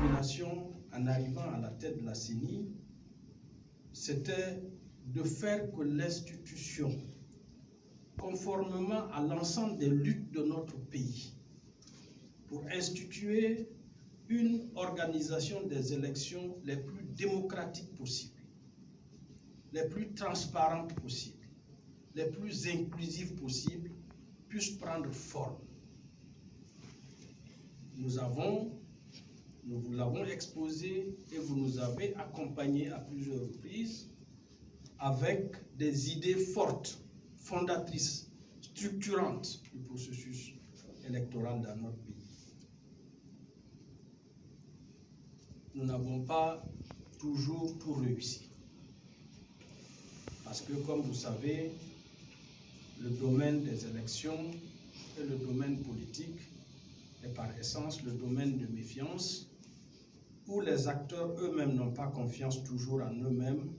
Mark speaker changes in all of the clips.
Speaker 1: détermination en arrivant à la tête de la CENI, c'était de faire que l'institution, conformément à l'ensemble des luttes de notre pays, pour instituer une organisation des élections les plus démocratiques possibles, les plus transparentes possibles, les plus inclusives possibles, puisse prendre forme. Nous vous l'avons exposé et vous nous avez accompagnés à plusieurs reprises avec des idées fortes, fondatrices, structurantes du processus électoral dans notre pays. Nous n'avons pas toujours tout réussi. Parce que, comme vous savez, le domaine des élections et le domaine politique est par essence le domaine de méfiance, où les acteurs eux-mêmes n'ont pas confiance toujours en eux-mêmes,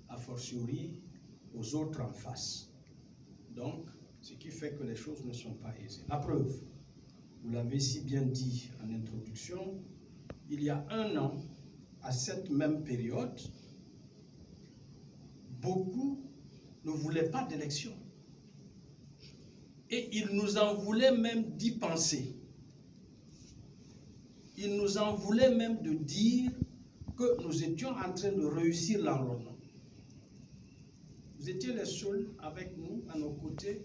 Speaker 1: a fortiori aux autres en face. Donc, ce qui fait que les choses ne sont pas aisées. La preuve, vous l'avez si bien dit en introduction, il y a un an, à cette même période, beaucoup ne voulaient pas d'élection. Et ils nous en voulaient même d'y penser. Ils nous en voulaient même de dire que nous étions en train de réussir l'enrôlement. Vous étiez les seuls avec nous, à nos côtés,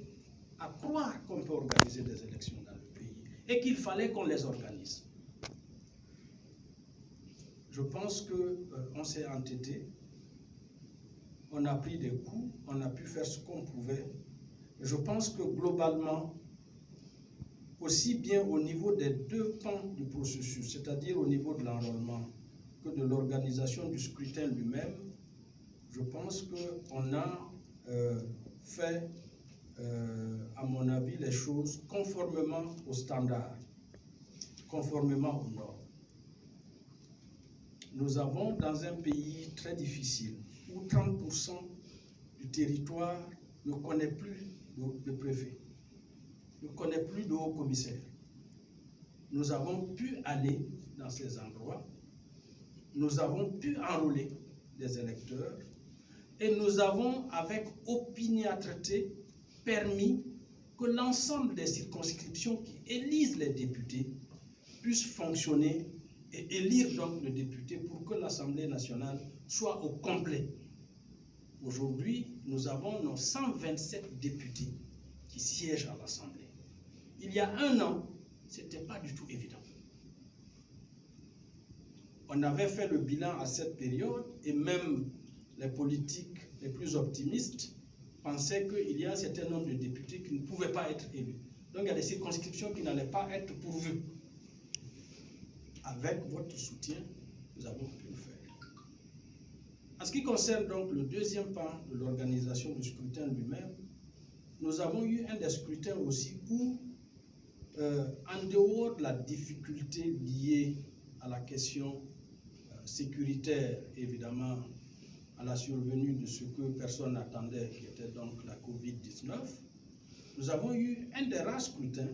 Speaker 1: à croire qu'on peut organiser des élections dans le pays et qu'il fallait qu'on les organise. Je pense qu'on s'est entêté, on a pris des coups, on a pu faire ce qu'on pouvait. Je pense que globalement, aussi bien au niveau des deux pans du processus, c'est-à-dire au niveau de l'enrôlement que de l'organisation du scrutin lui-même, je pense qu'on a fait, à mon avis, les choses conformément aux standards, conformément aux normes. Nous avons dans un pays très difficile, où 30% du territoire ne connaît plus de préfet, ne connaît plus de haut-commissaire. Nous avons pu aller dans ces endroits, nous avons pu enrôler des électeurs et nous avons, avec opiniâtreté, permis que l'ensemble des circonscriptions qui élisent les députés puissent fonctionner et élire donc le député pour que l'Assemblée nationale soit au complet. Aujourd'hui, nous avons nos 127 députés qui siègent à l'Assemblée. Il y a un an, ce n'était pas du tout évident. On avait fait le bilan à cette période et même les politiques les plus optimistes pensaient qu'il y a un certain nombre de députés qui ne pouvaient pas être élus. Donc il y a des circonscriptions qui n'allaient pas être pourvues. Avec votre soutien, nous avons pu le faire. En ce qui concerne donc le deuxième pan de l'organisation du scrutin lui-même, nous avons eu un des scrutins aussi où, en dehors de la difficulté liée à la question sécuritaire, évidemment, à la survenue de ce que personne n'attendait, qui était donc la Covid-19, nous avons eu un des rares scrutins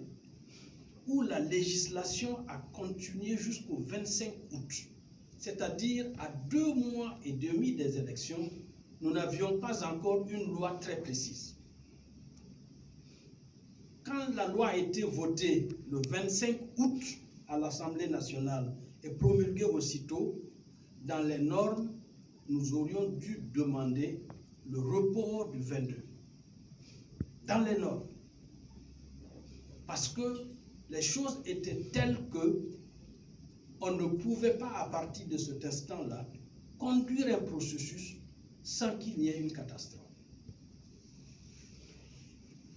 Speaker 1: où la législation a continué jusqu'au 25 août, c'est-à-dire à 2 mois et demi des élections, nous n'avions pas encore une loi très précise. Quand la loi a été votée le 25 août à l'Assemblée nationale et promulguée aussitôt, dans les normes, nous aurions dû demander le report du 22. Dans les normes. Parce que les choses étaient telles que on ne pouvait pas, à partir de cet instant-là, conduire un processus sans qu'il y ait une catastrophe.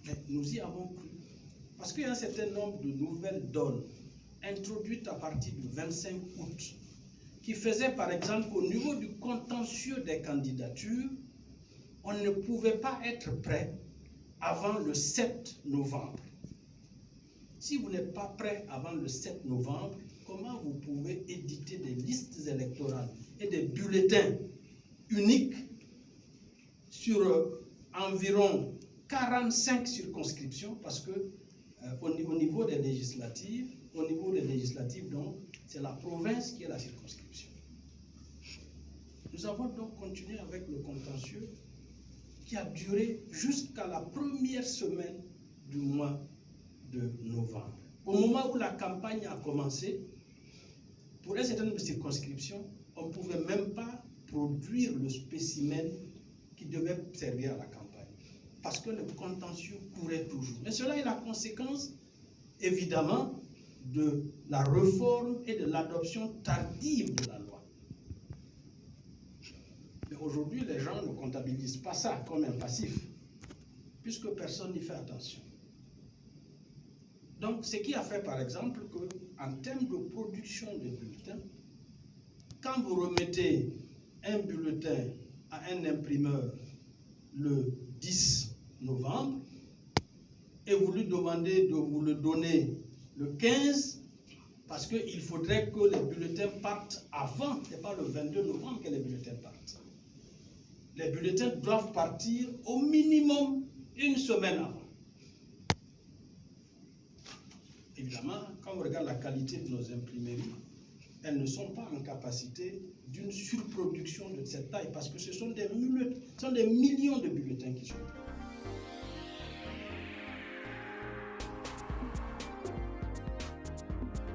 Speaker 1: Mais nous y avons cru. Parce qu'il y a un certain nombre de nouvelles donnes introduites à partir du 25 août qui faisaient par exemple qu'au niveau du contentieux des candidatures, on ne pouvait pas être prêt avant le 7 novembre. Si vous n'êtes pas prêt avant le 7 novembre, comment vous pouvez éditer des listes électorales et des bulletins uniques sur environ 45 circonscriptions, parce que au niveau des législatives, donc, c'est la province qui est la circonscription. Nous avons donc continué avec le contentieux qui a duré jusqu'à la première semaine du mois de novembre. Au moment où la campagne a commencé, pour un certain nombre de circonscriptions, on ne pouvait même pas produire le spécimen qui devait servir à la campagne, parce que le contentieux courait toujours. Mais cela est la conséquence, évidemment, de la réforme et de l'adoption tardive de la loi. Mais aujourd'hui, les gens ne comptabilisent pas ça comme un passif, puisque personne n'y fait attention. Donc, ce qui a fait, par exemple, qu'en termes de production de bulletins, quand vous remettez un bulletin à un imprimeur le 10 novembre et vous lui demandez de vous le donner le 15, parce qu'il faudrait que les bulletins partent avant, ce n'est pas le 22 novembre que les bulletins partent. Les bulletins doivent partir au minimum une semaine avant. Évidemment, quand on regarde la qualité de nos imprimeries, elles ne sont pas en capacité d'une surproduction de cette taille, parce que ce sont des millions de bulletins qui sont là.